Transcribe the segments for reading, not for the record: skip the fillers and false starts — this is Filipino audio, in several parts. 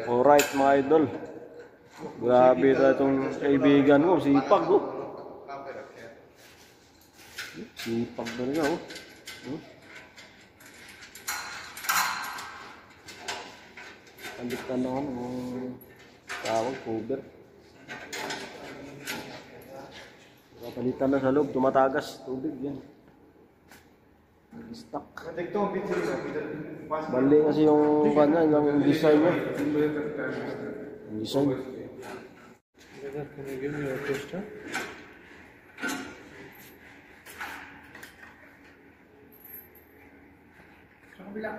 Alright mga idol. Grabe na itong kaibigan ko. Sipag oh. Sipag talaga oh. Palitan naman ang tawag cover. Palitan na sa loob. Tumatagas. Tubig yan. Stuck. Bali kasi yung kanya, yung design niya. Yung design. Can you give me your tester? Sa kabila.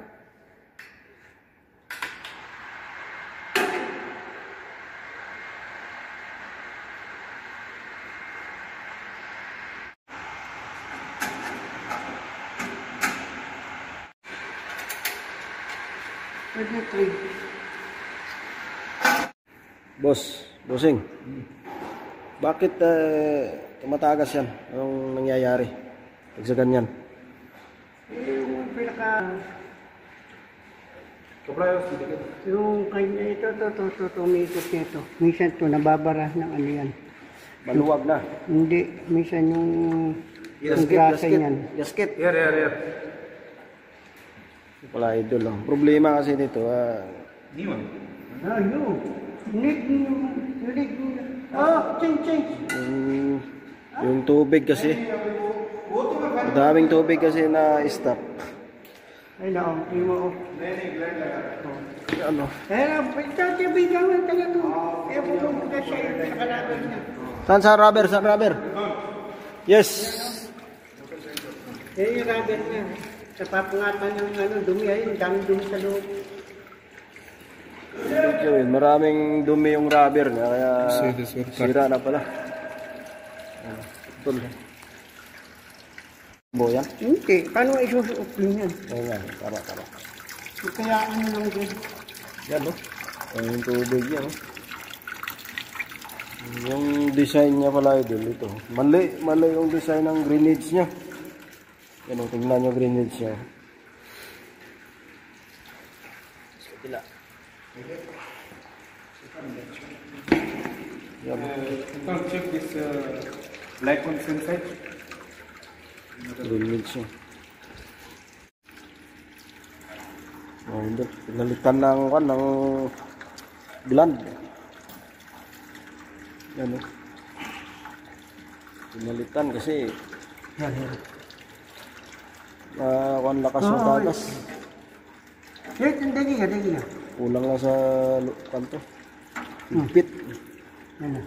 Bossing. Bakit tumatagas yan? Anong nangyayari? Pag sa ganyan? Yung pinaka... Yung kanya ito, tumikot nito. Minsan ito, nababara ng ano yan. Maluwag na? Hindi, minsan yung grasa niyan. Gasket. Here. Wala idol lang. Problema kasi nito. Yun. Change. Yung tubig kasi. Madaming tubig kasi na stop. Ay na, mo. Ano? Tatabigan mo talaga ito. Kaya pumunta ka siya sa kalaban niya. Saan sa rubber? Saan rubber? Yes. Yung rubber niya. Sa papangatan yung dumi ayun, daming dumi sa loob. Maraming dumi yung rubber niya, kaya sira na pala. Ito lang. Boyan? Hindi, paano isusuoplin yan? Oo nga, tama. Kaya ano lang din. Yan o. Yung tubig yan o. Yung design niya pala ito. Mali yung design ng grenades niya. Yan o, tingnan nyo grenades niya. Sa tila. Don't check this black ones inside. Grenades niya. Oh, hindi. Pinalitan ng gland. Yan o. Pinalitan kasi lakas ng tagas. Dagi nga. Kulang lang sa kanto. Higpit. Yan.